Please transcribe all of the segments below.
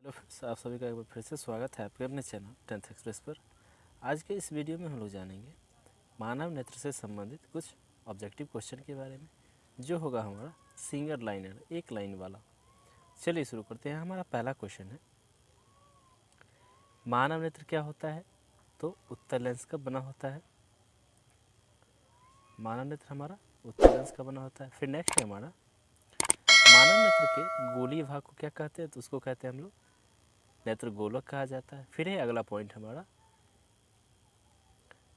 आप सभी का एक बार फिर से स्वागत है आपके अपने चैनल 10th एक्सप्रेस पर। आज के इस वीडियो में हम लोग जानेंगे मानव नेत्र से संबंधित कुछ ऑब्जेक्टिव क्वेश्चन के बारे में, जो होगा हमारा सिंगल लाइनर, एक लाइन वाला। चलिए शुरू करते हैं। हमारा पहला क्वेश्चन है, मानव नेत्र क्या होता है? तो उत्तल लेंस का बना होता है। मानव नेत्र हमारा उत्तल लेंस का बना होता है। फिर नेक्स्ट है हमारा, मानव नेत्र के गोलीय भाग को क्या कहते हैं? तो उसको कहते हैं हम लोग नेत्र गोलक कहा जाता है। फिर है अगला पॉइंट हमारा,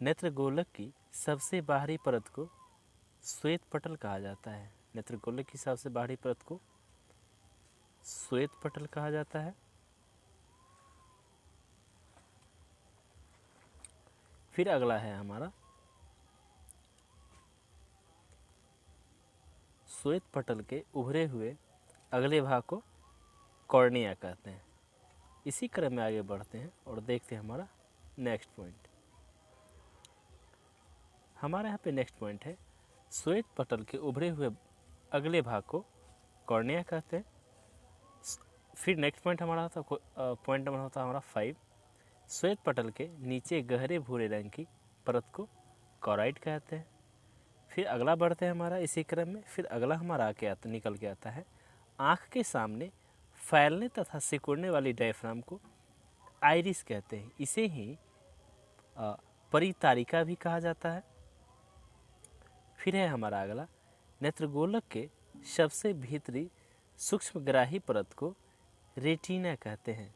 नेत्र गोलक की सबसे बाहरी परत को श्वेत पटल कहा जाता है। नेत्र गोलक की सबसे बाहरी परत को श्वेत पटल कहा जाता है। फिर अगला है हमारा, श्वेत पटल के उभरे हुए अगले भाग को कॉर्निया कहते हैं। इसी क्रम में आगे बढ़ते हैं और देखते हैं हमारा नेक्स्ट पॉइंट। हमारे यहाँ पे नेक्स्ट पॉइंट है, श्वेत पटल के उभरे हुए अगले भाग को कॉर्निया कहते हैं। फिर नेक्स्ट पॉइंट हमारा था, पॉइंट नंबर होता है हमारा 5, श्वेत पटल के नीचे गहरे भूरे रंग की परत को कॉराइड कहते हैं। फिर अगला बढ़ते हैं हमारा इसी क्रम में। फिर अगला हमारा निकल के आता है, आँख के सामने फैलने तथा सिकुड़ने वाली डायफ्राम को आइरिस कहते हैं। इसे ही परितारिका भी कहा जाता है। फिर है हमारा अगला, नेत्रगोलक के सबसे भीतरी सूक्ष्मग्राही परत को रेटिना कहते हैं।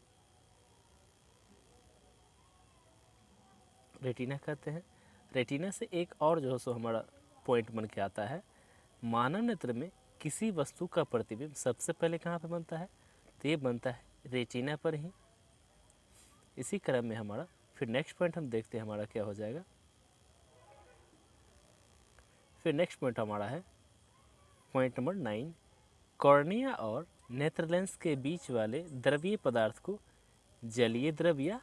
रेटिना कहते हैं। रेटिना से एक और जो है सो हमारा पॉइंट बन के आता है, मानव नेत्र में किसी वस्तु का प्रतिबिंब सबसे पहले कहाँ पे बनता है? तो ये बनता है रेटिना पर ही। इसी क्रम में हमारा फिर नेक्स्ट पॉइंट हम देखते हैं हमारा क्या हो जाएगा। फिर नेक्स्ट पॉइंट हमारा है पॉइंट नंबर 9, कॉर्निया और नेत्र लेंस के बीच वाले द्रवीय पदार्थ को जलीय द्रव या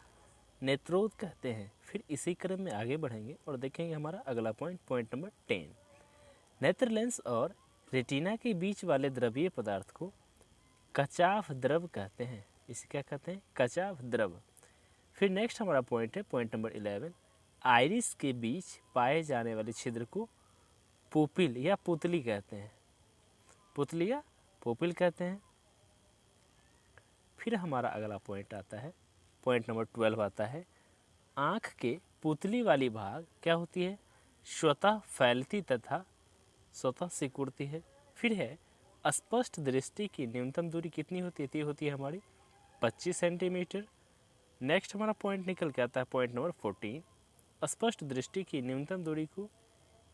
नेत्रोद कहते हैं। फिर इसी क्रम में आगे बढ़ेंगे और देखेंगे हमारा अगला पॉइंट, पॉइंट नंबर 10, नेत्र लेंस और रेटिना के बीच वाले द्रवीय पदार्थ को कचाफ द्रव कहते हैं। इसे क्या कहते हैं? कचाफ द्रव। फिर नेक्स्ट हमारा पॉइंट है पॉइंट नंबर 11, आइरिस के बीच पाए जाने वाले छिद्र को पुपिल या पुतली कहते हैं। पुतली या पुपिल कहते हैं। फिर हमारा अगला पॉइंट आता है, पॉइंट नंबर 12 आता है, आँख के पुतली वाली भाग क्या होती है? स्वतः फैलती तथा स्वतः सिकुड़ती है। फिर है, स्पष्ट दृष्टि की न्यूनतम दूरी कितनी होती है? ये होती है हमारी 25 सेंटीमीटर। नेक्स्ट हमारा पॉइंट निकल के आता है पॉइंट नंबर 14, स्पष्ट दृष्टि की न्यूनतम दूरी को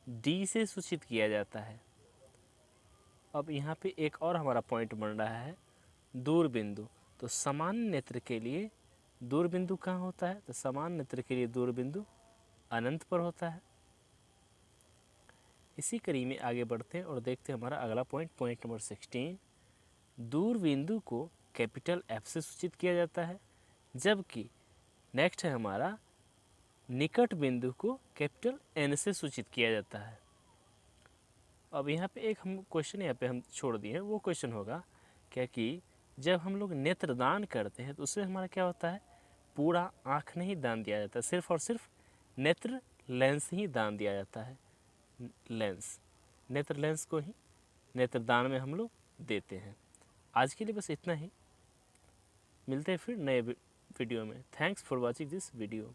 डी से सूचित किया जाता है। अब यहाँ पे एक और हमारा पॉइंट बन रहा है, दूर बिंदु। तो सामान्य नेत्र के लिए दूर बिंदु कहाँ होता है? तो सामान्य नेत्र के लिए दूर बिंदु अनंत पर होता है। इसी कड़ी में आगे बढ़ते हैं और देखते हैं हमारा अगला पॉइंट, पॉइंट नंबर 16, दूर बिंदु को कैपिटल एफ से सूचित किया जाता है, जबकि नेक्स्ट है हमारा निकट बिंदु को कैपिटल एन से सूचित किया जाता है। अब यहाँ पे एक हम क्वेश्चन यहाँ पे हम छोड़ दिए हैं, वो क्वेश्चन होगा क्या कि जब हम लोग नेत्रदान करते हैं तो उसमें हमारा क्या होता है? पूरा आँख नहीं दान दिया जाता, सिर्फ और सिर्फ नेत्र लेंस ही दान दिया जाता है। लेंस, नेत्र लेंस को ही नेत्रदान में हम लोग देते हैं। आज के लिए बस इतना ही, मिलते हैं फिर नए वीडियो में। Thanks for watching this video.